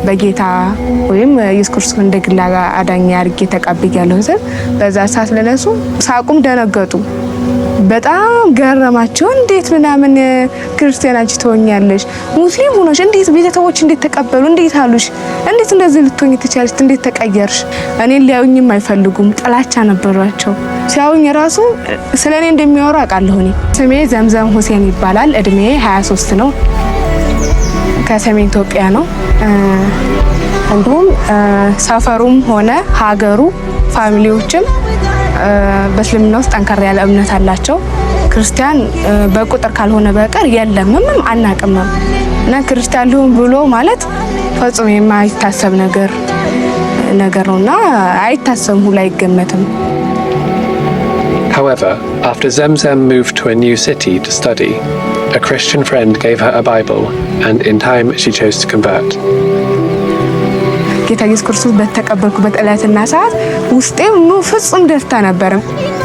በጌታ ወይም ኢየሱስ ክርስቶስ እንደግል አዳኝ አድርጌ ተቀብያለሁ ስል በዛ ሰዓት ለነሱ ሳቁም ደነገጡ። በጣም ገረማቸው። እንዴት ምናምን ክርስቲያናች ትሆኛለሽ? ሙስሊም ሆነሽ እንዴት ቤተሰቦች እንዴት ተቀበሉ? እንዴት አሉሽ? እንዴት እንደዚህ ልትሆኚ ትቻለሽ? እንዴት ተቀየርሽ? እኔን ሊያዩኝም አይፈልጉም። ጥላቻ ነበራቸው። ሲያዩኝ ራሱ ስለኔ እንደሚያወሩ አውቃለሁ። እኔ ስሜ ዘምዘም ሁሴን ይባላል። እድሜ 23 ነው። ከሰሜን ኢትዮጵያ ነው። እንዲሁም ሰፈሩም ሆነ ሀገሩ ፋሚሊዎችም በእስልምና ውስጥ ጠንከር ያለ እምነት አላቸው። ክርስቲያን በቁጥር ካልሆነ በቀር የለም ምንም አናቅም እና ክርስቲያን ሊሆን ብሎ ማለት ፈጽሞ የማይታሰብ ነገር ነውና አይታሰብም ሁሉ አይገመትም። However, after Zemzem moved to a new city to study, a Christian friend gave her a Bible, and in time she chose to convert. ጌታ ኢየሱስ ክርስቶስ በተቀበልኩበት ዕለትና ሰዓት ውስጤ ፍጹም ደስታ ነበር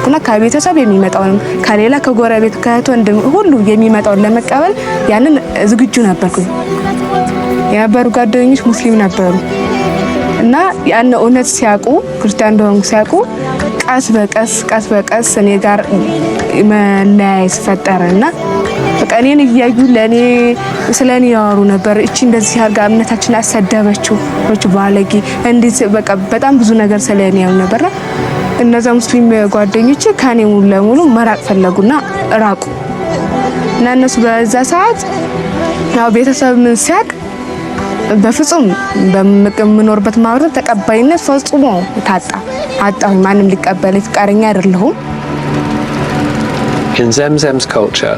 እና ከቤተሰብ የሚመጣውን ከሌላ ከጎረቤት ከእህት ወንድም ሁሉ የሚመጣውን ለመቀበል ያንን ዝግጁ ነበርኩኝ። የነበሩ ጓደኞች ሙስሊም ነበሩ እና ያን እውነት ሲያውቁ ክርስቲያን እንደሆንኩ ሲያውቁ ቀስ በቀስ እኔ ጋር መለያየት ፈጠረና በቃ እኔን እያዩ ለኔ ስለኔ ያወሩ ነበር። እቺ እንደዚህ አርጋ እምነታችን አሰደበችው ወጭ ባለጌ እንዴት በቃ በጣም ብዙ ነገር ስለኔ ያው ነበርና እነዛ ሙስሊም ጓደኞቼ ከኔ ሙሉ ለሙሉ መራቅ ፈለጉና ራቁ እና እነሱ በዛ ሰዓት ያው ቤተሰብ ምን ሲያቅ በፍጹም በምኖርበት ማህበረሰብ ተቀባይነት ፈጽሞ አጣሁ። ማንም ሊቀበል ፍቃደኛ አይደለሁም። In Zemzem's culture,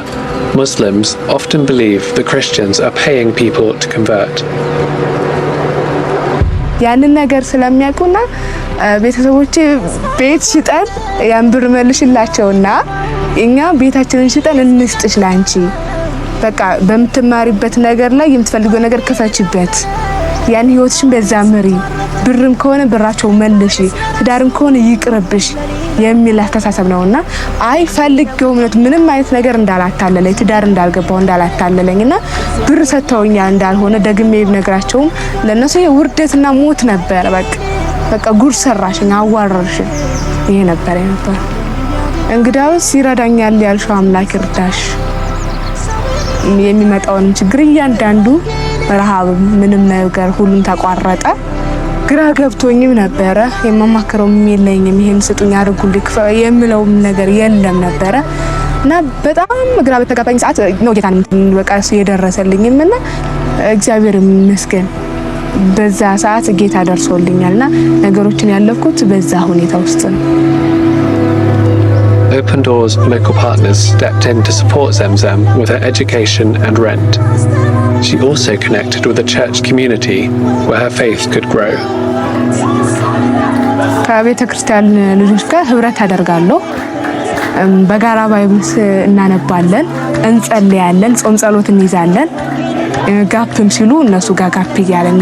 Muslims often believe the Christians are paying people to convert. ያንን ነገር ስለሚያውቁና ቤተሰቦቼ ቤት ሽጠን ያን ብር መልሽላቸውና እኛ ቤታችንን ሽጠን እንስጥሽ ላንቺ በቃ በምትማሪበት ነገር ላይ የምትፈልገው ነገር ከፈችበት ያን ህይወትሽን በዛ ምሪ ብርም ከሆነ ብራቸው መልሺ ትዳርም ከሆነ ይቅርብሽ የሚል አስተሳሰብ ነውና አይ ፈልገው ምንም አይነት ነገር እንዳላታለለኝ ትዳር እንዳልገባው እንዳላታለለኝና ብር ሰተውኛ እንዳልሆነ ደግሜ ነግራቸው ለነሱ የውርደትና ሞት ነበር። በቃ ጉር ሰራሽኝ አዋረርሽኝ ይሄ ነበር። እንግዳውስ ይረዳኛል ያልሽው አምላክ ይርዳሽ። የሚመጣውን ችግር እያንዳንዱ ረሃብ ምንም ነገር ሁሉም ተቋረጠ። ግራ ገብቶኝም ነበረ። የማማከረው የለኝም ይሄን ስጡኝ አድርጉልኝ የምለው ነገር የለም ነበረ እና በጣም ግራ በተጋባኝ ሰዓት ነው ጌታን በቃ የደረሰልኝና እግዚአብሔር ይመስገን በዛ ሰዓት ጌታ ደርሶልኛልና ነገሮችን ያለፍኩት በዛ ሁኔታ ውስጥ ነው። Open Doors local partners stepped in to support Zemzem with her education and rent. She also connected with a church community where her faith could grow. ከቤተ ክርስቲያን ልጆች ጋር ህብረት አደርጋለሁ። በጋራ ባይብል እናነባለን፣ እንጸልያለን፣ ጾም ጸሎት እንይዛለን። ጋፕም ሲሉ እነሱ ጋር ጋፕ እያለን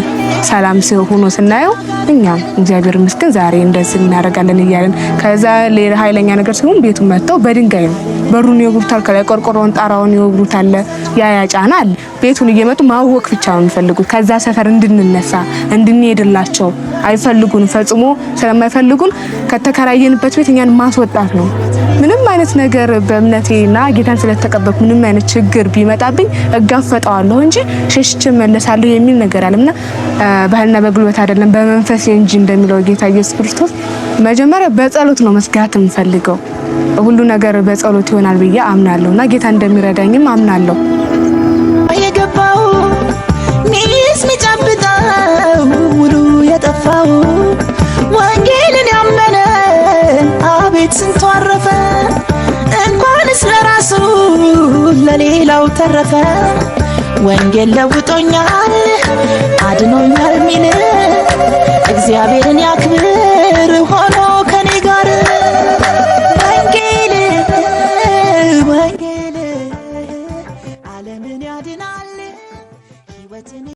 ሰላም ሆኖ ስናየው እኛም እግዚአብሔር ይመስገን ዛሬ እንደዚህ እናደርጋለን እያለን ከዛ ሌላ ኃይለኛ ነገር ሲሆን ቤቱን መጥተው በድንጋይ ነው በሩን ይወግሩታል፣ ከላይ ቆርቆሮውን ጣራውን ይወግሩታል። ያጫናል ቤቱን እየመጡ ማወቅ ብቻ ነው የሚፈልጉት። ከዛ ሰፈር እንድንነሳ እንድንሄድላቸው አይፈልጉን። ፈጽሞ ስለማይፈልጉን ከተከራየንበት ቤት እኛን ማስወጣት ነው። ምንም አይነት ነገር በእምነቴና ጌታን ስለተቀበልኩ ምንም አይነት ችግር ቢመጣብኝ እጋፈጣዋለሁ እንጂ ሸሽቼ መለሳለሁ የሚል ነገር አለና ባህልና በጉልበት አይደለም በመንፈስ እንጂ እንደሚለው ጌታ ኢየሱስ ክርስቶስ መጀመሪያ በጸሎት ነው መስጋት የምፈልገው። ሁሉ ነገር በጸሎት ይሆናል ብዬ አምናለሁና ጌታ እንደሚረዳኝም አምናለሁ። የገባው ሚስ ሚጨብጣው ሙሉ የጠፋው ወንጌልን ያመነ አቤት ስንቱ አረፈ። እንኳንስ ለራሱ ለሌላው ተረፈ። ወንጌል ለውጦኛል አድኖኛል ሚል እግዚአብሔርን ያክብር።